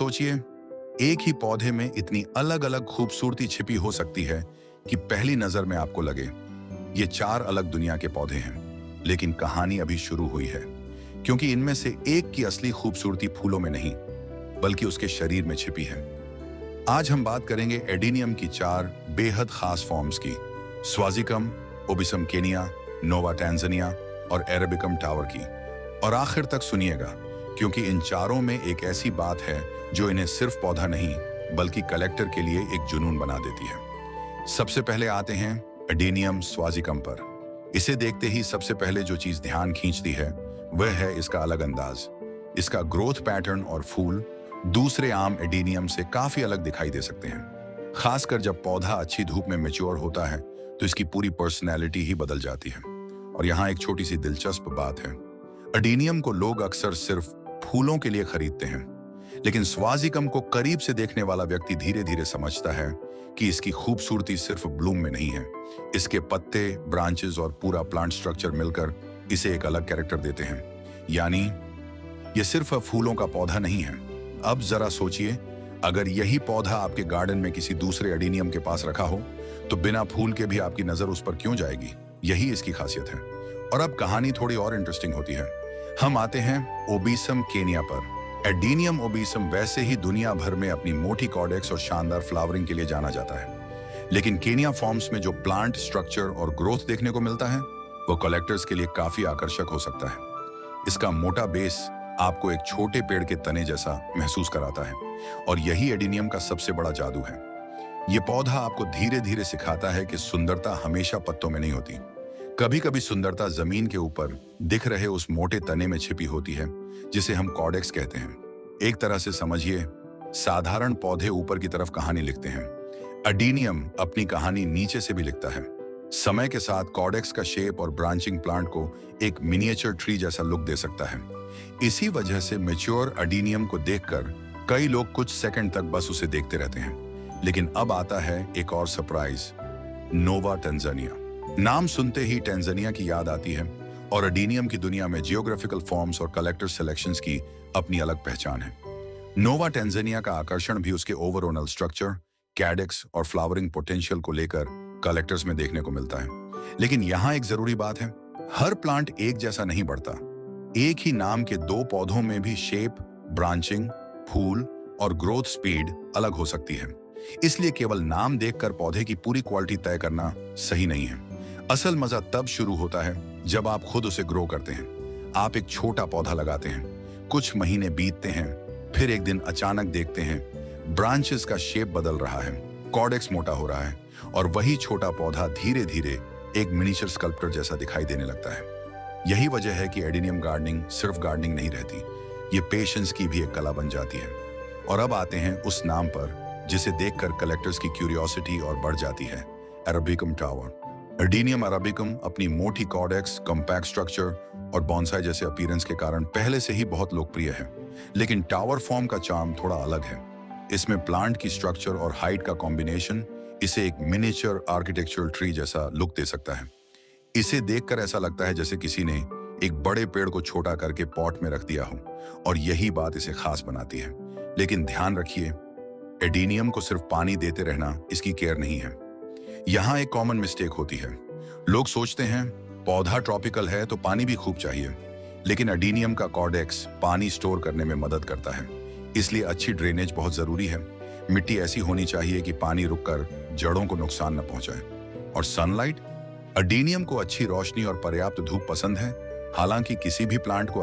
सोचिए, एक ही पौधे में इतनी अलग अलग खूबसूरती छिपी हो सकती है कि पहली नजर में आपको लगे ये चार अलग दुनिया के पौधे हैं। लेकिन कहानी अभी शुरू हुई है, क्योंकि इनमें से एक की असली खूबसूरती फूलों में नहीं बल्कि उसके शरीर में छिपी है। आज हम बात करेंगे एडीनियम की चार बेहद खास फॉर्म्स की, स्वाजिकम, ओबिसम केनिया, नोवा टैंजानिया और अरेबिकम टावर की। और आखिर तक सुनिएगा, क्योंकि इन चारों में एक ऐसी बात है जो इन्हें सिर्फ पौधा नहीं बल्कि कलेक्टर के लिए एक जुनून बना देती है। सबसे पहले आते हैं एडीनियम स्वाजिकम पर। इसे देखते ही सबसे पहले जो चीज ध्यान खींचती है वह है इसका अलग अंदाज। इसका ग्रोथ पैटर्न और फूल दूसरे आम एडीनियम से काफी अलग दिखाई दे सकते हैं। खासकर जब पौधा अच्छी धूप में मैच्योर होता है तो इसकी पूरी पर्सनैलिटी ही बदल जाती है। और यहाँ एक छोटी सी दिलचस्प बात है, एडीनियम को लोग अक्सर सिर्फ फूलों के लिए खरीदते हैं, लेकिन स्वाजिकम को करीब से देखने वाला व्यक्ति धीरे धीरे समझता है कि इसकी खूबसूरती सिर्फ ब्लूम में नहीं है। इसके पत्ते, ब्रांचेस और पूरा प्लांट स्ट्रक्चर मिलकर इसे एक अलग कैरेक्टर देते हैं। यानी ये सिर्फ फूलों का पौधा नहीं है। अब जरा सोचिए, अगर यही पौधा आपके गार्डन में किसी दूसरे एडीनियम के पास रखा हो तो बिना फूल के भी आपकी नजर उस पर क्यों जाएगी? यही इसकी खासियत है। और अब कहानी थोड़ी और इंटरेस्टिंग होती है। हम आते हैं ओबिसम केनिया पर। एडीनियम ओबिसम वैसे ही दुनिया भर में अपनी मोटी कॉर्डेक्स और शानदार फ्लावरिंग के लिए जाना जाता है, लेकिन केनिया फॉर्म्स में जो प्लांट स्ट्रक्चर और ग्रोथ देखने को मिलता है वो कलेक्टर्स के लिए काफी आकर्षक हो सकता है। इसका मोटा बेस आपको एक छोटे पेड़ के तने जैसा महसूस कराता है, और यही एडीनियम का सबसे बड़ा जादू है। ये पौधा आपको धीरे धीरे सिखाता है कि सुंदरता हमेशा पत्तों में नहीं होती। कभी कभी सुंदरता जमीन के ऊपर दिख रहे उस मोटे तने में छिपी होती है, जिसे हम कॉर्डेक्स कहते हैं। एक तरह से समझिए, साधारण पौधे ऊपर की तरफ कहानी लिखते हैं, एडीनियम अपनी कहानी नीचे से भी लिखता है। समय के साथ कॉर्डेक्स का शेप और ब्रांचिंग प्लांट को एक मिनिएचर ट्री जैसा लुक दे सकता है। इसी वजह से मैच्योर एडीनियम को देखकर कई लोग कुछ सेकंड तक बस उसे देखते रहते हैं। लेकिन अब आता है एक और सरप्राइज, नोवा टैंजानिया। नाम सुनते ही टैंजानिया की याद आती है, और एडीनियम की दुनिया में जियोग्राफिकल फॉर्म्स और कलेक्टर सिलेक्शंस की अपनी अलग पहचान है। नोवा टैंजानिया का आकर्षण भी उसके ओवरऑल स्ट्रक्चर, कैडेक्स और फ्लावरिंग पोटेंशियल को लेकर कलेक्टर्स में देखने को मिलता है। लेकिन यहाँ एक जरूरी बात है, हर प्लांट एक जैसा नहीं बढ़ता। एक ही नाम के दो पौधों में भी शेप, ब्रांचिंग, फूल और ग्रोथ स्पीड अलग हो सकती है। इसलिए केवल नाम देखकर पौधे की पूरी क्वालिटी तय करना सही नहीं है। असल मजा तब शुरू होता है जब आप खुद उसे ग्रो करते हैं। आप एक छोटा पौधा लगाते हैं, कुछ महीने बीतते हैं, फिर एक दिन अचानक देखते हैं ब्रांचेस का शेप बदल रहा है, कॉर्डेक्स मोटा हो रहा है, और वही छोटा पौधा धीरे धीरे एक मिनिएचर स्कल्पचर जैसा दिखाई देने लगता है। यही वजह है कि एडीनियम गार्डनिंग सिर्फ गार्डनिंग नहीं रहती, ये पेशेंस की भी एक कला बन जाती है। और अब आते हैं उस नाम पर जिसे देखकर कलेक्टर्स की क्यूरियोसिटी और बढ़ जाती है, अरेबिकम टावर। एडीनियम अरेबिकम अपनी मोटी कॉर्डेक्स, कॉम्पैक्ट स्ट्रक्चर और बॉन्साई जैसे अपीयरेंस के कारण पहले से ही बहुत लोकप्रिय है। लेकिन टावर फॉर्म का चार्म थोड़ा अलग है। इसमें प्लांट की स्ट्रक्चर और हाइट का कॉम्बिनेशन इसे एक मिनिएचर आर्किटेक्चरल ट्री जैसा लुक दे सकता है। इसे देखकर ऐसा लगता है जैसे किसी ने एक बड़े पेड़ को छोटा करके पॉट में रख दिया हो, और यही बात इसे खास बनाती है। लेकिन ध्यान रखिए, एडीनियम को सिर्फ पानी देते रहना इसकी केयर नहीं है। यहाँ एक कॉमन मिस्टेक होती है। लोग सोचते हैं पौधा ट्रॉपिकल है तो पानी भी खूब चाहिए, लेकिन एडीनियम का कॉर्डेक्स पानी स्टोर करने में मदद करता है। इसलिए अच्छी ड्रेनेज बहुत जरूरी है। मिट्टी ऐसी होनी चाहिए कि पानी रुककर जड़ों को नुकसान न पहुंचाए। और सनलाइट, एडीनियम को अच्छी रोशनी और पर्याप्त धूप पसंद है। हालांकि किसी भी प्लांट को